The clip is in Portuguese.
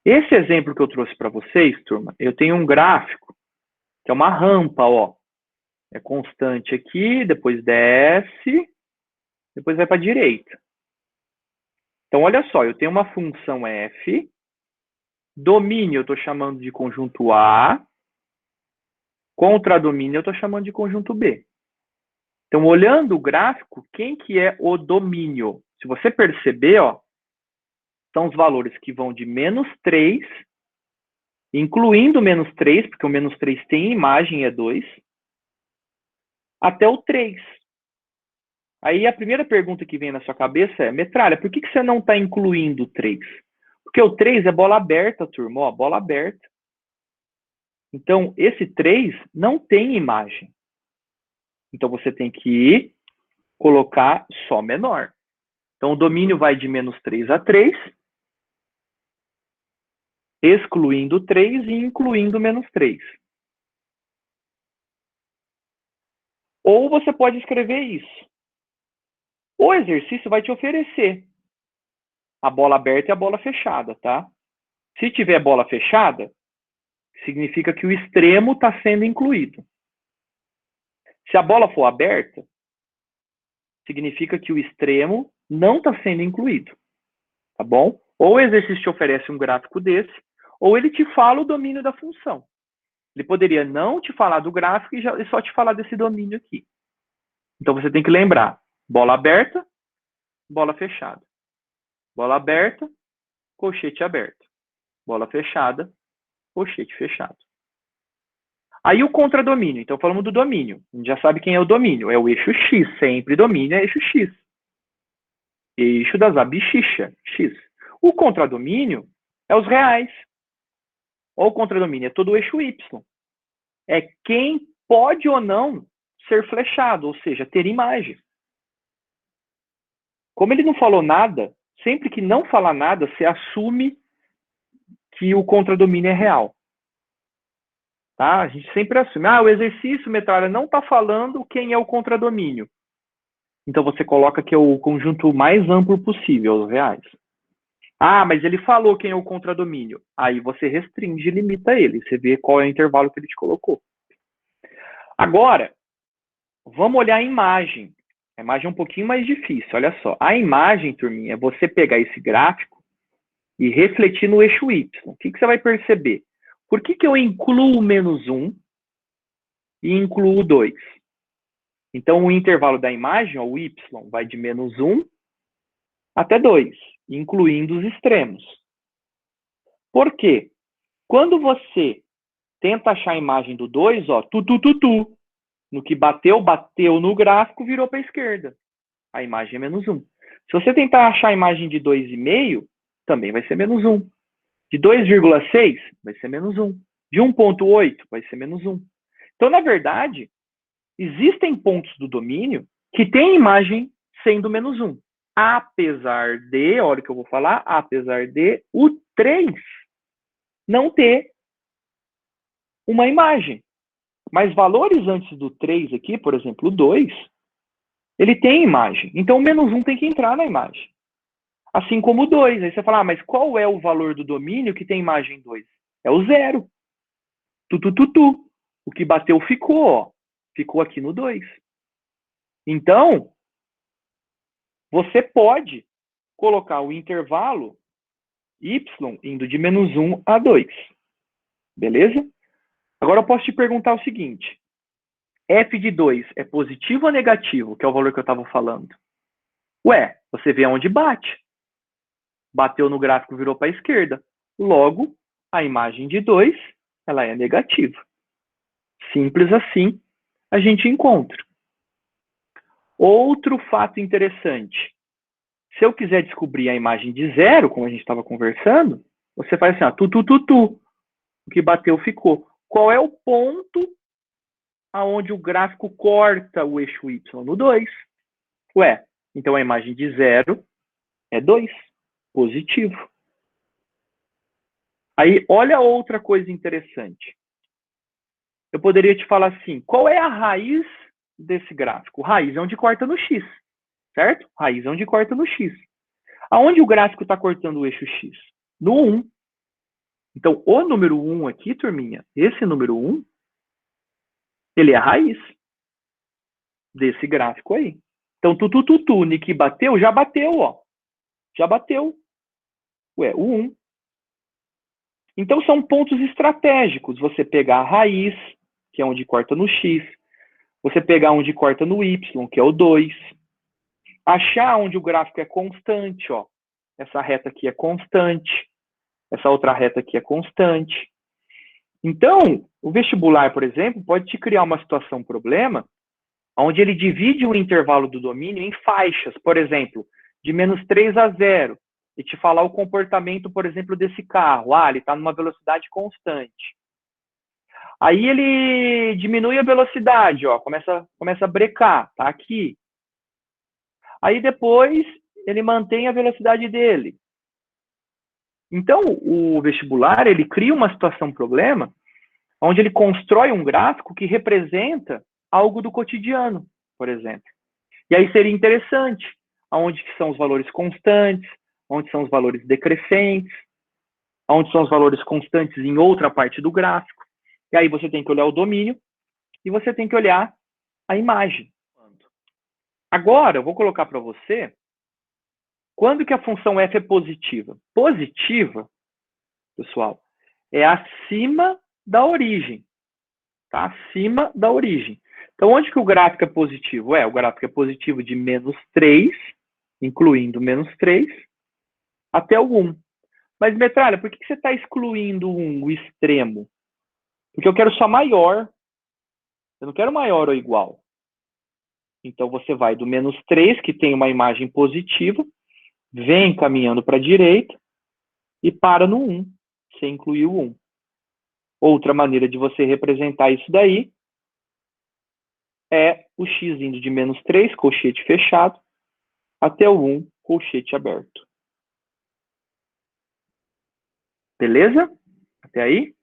Esse exemplo que eu trouxe para vocês, turma, eu tenho um gráfico, que é uma rampa, ó. É constante aqui, depois desce, depois vai para a direita. Então, olha só, eu tenho uma função f, domínio eu estou chamando de conjunto A, contradomínio eu estou chamando de conjunto B. Então, olhando o gráfico, quem que é o domínio? Se você perceber, ó, são os valores que vão de -3, incluindo -3, porque o -3 tem imagem, é 2, até o 3. Aí a primeira pergunta que vem na sua cabeça é, Metralha, por que você não está incluindo o 3? Porque o 3 é bola aberta, turma, ó, bola aberta. Então, esse 3 não tem imagem. Então, você tem que colocar só menor. Então, o domínio vai de -3 a 3, excluindo 3 e incluindo -3. Ou você pode escrever isso. O exercício vai te oferecer a bola aberta e a bola fechada, tá? Se tiver bola fechada, significa que o extremo está sendo incluído. Se a bola for aberta, significa que o extremo não está sendo incluído, tá bom? Ou o exercício te oferece um gráfico desse, ou ele te fala o domínio da função. Ele poderia não te falar do gráfico e só te falar desse domínio aqui. Então você tem que lembrar, bola aberta, bola fechada. Bola aberta, colchete aberto. Bola fechada, colchete fechado. Aí o contradomínio. Então falamos do domínio. A gente já sabe quem é o domínio. É o eixo X. Sempre domínio é eixo X. Eixo das abscissa, X. O contradomínio é os reais. Ou o contradomínio é todo o eixo Y. É quem pode ou não ser flechado, ou seja, ter imagem. Como ele não falou nada, sempre que não falar nada, você assume que o contradomínio é real. Tá? A gente sempre assume. O exercício, Metralha, não está falando quem é o contradomínio. Então você coloca que é o conjunto mais amplo possível, os reais. Mas ele falou quem é o contradomínio. Aí você restringe e limita ele. Você vê qual é o intervalo que ele te colocou. Agora, vamos olhar a imagem. A imagem é um pouquinho mais difícil. Olha só. A imagem, turminha, é você pegar esse gráfico e refletir no eixo Y. O que você vai perceber? Por que eu incluo o -1 e incluo o 2? Então, o intervalo da imagem, ó, o Y, vai de -1 até 2, incluindo os extremos. Por quê? Quando você tenta achar a imagem do 2, ó, no que bateu no gráfico, virou para a esquerda. A imagem é -1. Se você tentar achar a imagem de 2,5, também vai ser -1. De 2,6, vai ser -1. De 1,8, vai ser -1. Então, na verdade, existem pontos do domínio que têm imagem sendo -1. Apesar de, olha o que eu vou falar, apesar de o 3 não ter uma imagem. Mas valores antes do 3 aqui, por exemplo, o 2, ele tem imagem. Então o -1 tem que entrar na imagem. Assim como o 2. Aí você fala, mas qual é o valor do domínio que tem imagem 2? É o 0. O que bateu ficou, ó. Ficou aqui no 2. Então, você pode colocar o intervalo y indo de -1 a 2. Beleza? Agora eu posso te perguntar o seguinte. F de 2 é positivo ou negativo, que é o valor que eu estava falando? Ué, você vê aonde bate. Bateu no gráfico, virou para a esquerda. Logo, a imagem de 2, ela é negativa. Simples assim, a gente encontra. Outro fato interessante. Se eu quiser descobrir a imagem de 0, como a gente estava conversando, você faz assim, ó, o que bateu ficou. Qual é o ponto aonde o gráfico corta o eixo Y? No 2. Ué, então a imagem de 0 é 2, positivo. Aí, olha outra coisa interessante. Eu poderia te falar assim, qual é a raiz desse gráfico? Raiz é onde corta no X, certo? Raiz é onde corta no X. Aonde o gráfico está cortando o eixo X? No 1. Então, o número 1 aqui, turminha, esse número 1, ele é a raiz desse gráfico aí. Então, Nick bateu, já bateu, ó. Já bateu. Ué, o 1. Então, são pontos estratégicos. Você pegar a raiz, que é onde corta no X. Você pegar onde corta no Y, que é o 2. Achar onde o gráfico é constante, ó. Essa reta aqui é constante. Essa outra reta aqui é constante. Então, o vestibular, por exemplo, pode te criar uma situação, problema, onde ele divide o intervalo do domínio em faixas, por exemplo, de -3 a 0, e te falar o comportamento, por exemplo, desse carro. Ah, ele está numa velocidade constante. Aí ele diminui a velocidade, ó, começa a brecar, tá aqui. Aí depois ele mantém a velocidade dele. Então, o vestibular, ele cria uma situação, problema, onde ele constrói um gráfico que representa algo do cotidiano, por exemplo. E aí seria interessante, onde que são os valores constantes, onde são os valores decrescentes, onde são os valores constantes em outra parte do gráfico. E aí você tem que olhar o domínio e você tem que olhar a imagem. Agora, eu vou colocar para você quando que a função f é positiva. Positiva, pessoal, é acima da origem. Tá? Acima da origem. Então, onde que o gráfico é positivo? O gráfico é positivo de -3, incluindo -3, até o 1. Mas, Metralha, por que você está excluindo o extremo? Porque eu quero só maior. Eu não quero maior ou igual. Então, você vai do -3, que tem uma imagem positiva, vem caminhando para a direita e para no 1. Você incluiu o 1. Outra maneira de você representar isso daí é o x indo de -3, colchete fechado, até o 1, colchete aberto. Beleza? Até aí?